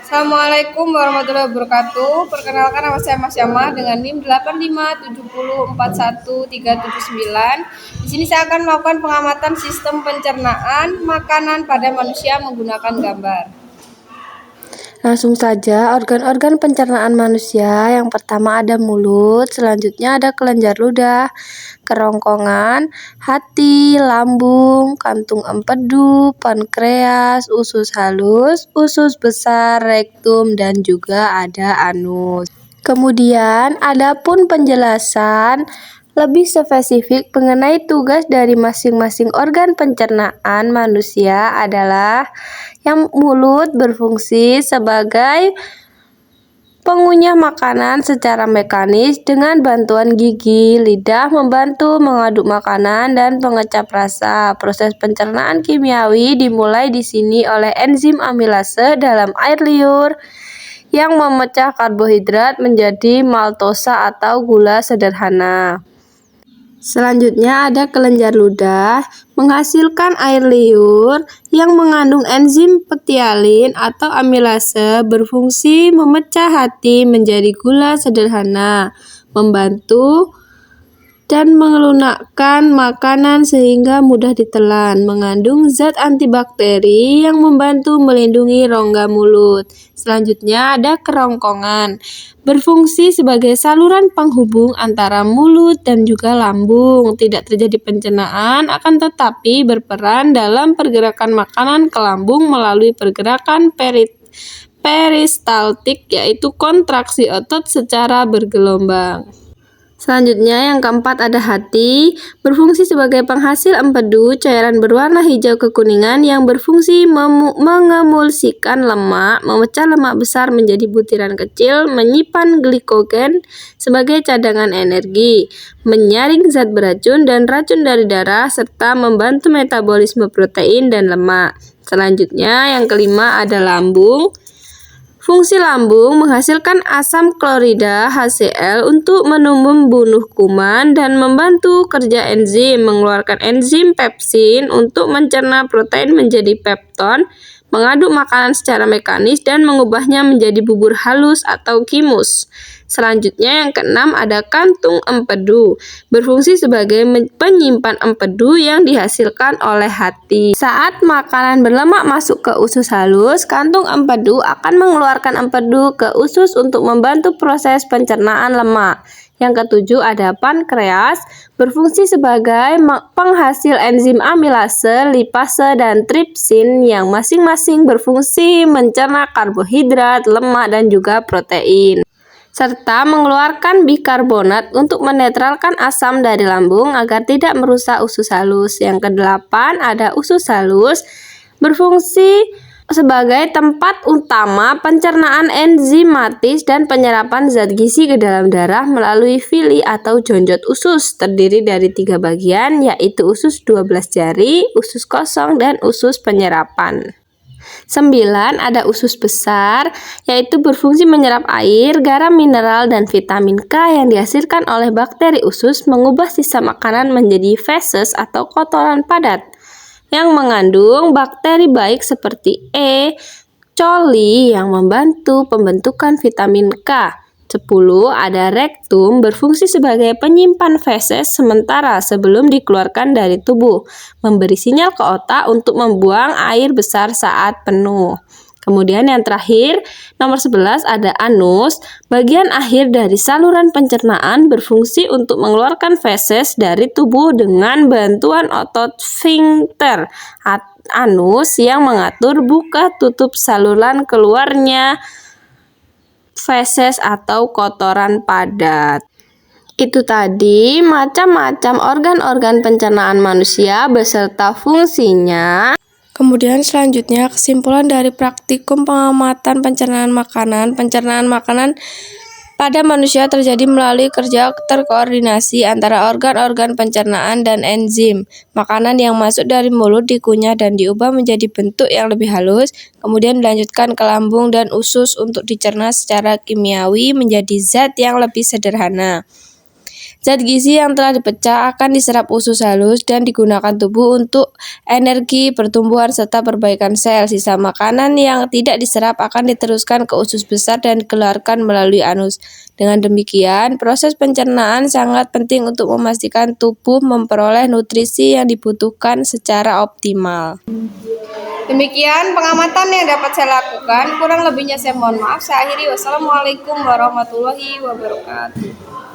Assalamualaikum warahmatullahi wabarakatuh. Perkenalkan, nama saya Mas Yama dengan NIM 85704139. Di sini saya akan melakukan pengamatan sistem pencernaan makanan pada manusia menggunakan gambar. Langsung saja, organ-organ pencernaan manusia. Yang pertama ada mulut, selanjutnya ada kelenjar ludah, kerongkongan, hati, lambung, kantung empedu, pankreas, usus halus, usus besar, rektum, dan juga ada anus. Kemudian, adapun penjelasan lebih spesifik mengenai tugas dari masing-masing organ pencernaan manusia adalah yang mulut berfungsi sebagai pengunyah makanan secara mekanis dengan bantuan gigi, lidah membantu mengaduk makanan dan pengecap rasa. Proses pencernaan kimiawi dimulai di sini oleh enzim amilase dalam air liur yang memecah karbohidrat menjadi maltosa atau gula sederhana. Selanjutnya ada kelenjar ludah, menghasilkan air liur yang mengandung enzim pektialin atau amilase berfungsi memecah hati menjadi gula sederhana, membantu dan melunakkan makanan sehingga mudah ditelan, mengandung zat antibakteri yang membantu melindungi rongga mulut. Selanjutnya ada kerongkongan, berfungsi sebagai saluran penghubung antara mulut dan juga lambung. Tidak terjadi pencernaan, akan tetapi berperan dalam pergerakan makanan ke lambung melalui pergerakan peristaltik, yaitu kontraksi otot secara bergelombang. Selanjutnya yang keempat ada hati, berfungsi sebagai penghasil empedu, cairan berwarna hijau kekuningan yang berfungsi mengemulsikan lemak, memecah lemak besar menjadi butiran kecil, menyimpan glikogen sebagai cadangan energi, menyaring zat beracun dan racun dari darah, serta membantu metabolisme protein dan lemak. Selanjutnya yang kelima ada lambung. Fungsi lambung menghasilkan asam klorida HCl untuk membunuh kuman dan membantu kerja enzim, mengeluarkan enzim pepsin untuk mencerna protein menjadi pepton, mengaduk makanan secara mekanis dan mengubahnya menjadi bubur halus atau kimus. Selanjutnya yang keenam ada kantung empedu, berfungsi sebagai penyimpan empedu yang dihasilkan oleh hati. Saat makanan berlemak masuk ke usus halus, kantung empedu akan mengeluarkan empedu ke usus untuk membantu proses pencernaan lemak. Yang ketujuh ada pankreas, berfungsi sebagai penghasil enzim amilase, lipase, dan tripsin yang masing-masing berfungsi mencerna karbohidrat, lemak, dan juga protein, serta mengeluarkan bikarbonat untuk menetralkan asam dari lambung agar tidak merusak usus halus. Yang kedelapan ada usus halus, berfungsi sebagai tempat utama pencernaan enzimatis dan penyerapan zat gizi ke dalam darah melalui villi atau jonjot usus, terdiri dari 3 bagian, yaitu usus 12 jari, usus kosong, dan usus penyerapan. 9 ada usus besar, yaitu berfungsi menyerap air, garam mineral, dan vitamin K yang dihasilkan oleh bakteri usus, mengubah sisa makanan menjadi feses atau kotoran padat yang mengandung bakteri baik seperti E. coli yang membantu pembentukan vitamin K. 10 ada rektum, berfungsi sebagai penyimpan feses sementara sebelum dikeluarkan dari tubuh, memberi sinyal ke otak untuk membuang air besar saat penuh. Kemudian yang terakhir, nomor 11 ada anus, bagian akhir dari saluran pencernaan, berfungsi untuk mengeluarkan feses dari tubuh dengan bantuan otot sphinkter anus yang mengatur buka tutup saluran keluarnya feses atau kotoran padat. Itu tadi macam-macam organ-organ pencernaan manusia beserta fungsinya. Kemudian selanjutnya kesimpulan dari praktikum pengamatan pencernaan makanan. Pencernaan makanan pada manusia terjadi melalui kerja terkoordinasi antara organ-organ pencernaan dan enzim. Makanan yang masuk dari mulut dikunyah dan diubah menjadi bentuk yang lebih halus, kemudian dilanjutkan ke lambung dan usus untuk dicerna secara kimiawi menjadi zat yang lebih sederhana. Zat gizi yang telah dipecah akan diserap usus halus dan digunakan tubuh untuk energi, pertumbuhan, serta perbaikan sel. Sisa makanan yang tidak diserap akan diteruskan ke usus besar dan dikeluarkan melalui anus. Dengan demikian, proses pencernaan sangat penting untuk memastikan tubuh memperoleh nutrisi yang dibutuhkan secara optimal. Demikian pengamatan yang dapat saya lakukan. Kurang lebihnya saya mohon maaf. Saya akhiri. Wassalamualaikum warahmatullahi wabarakatuh.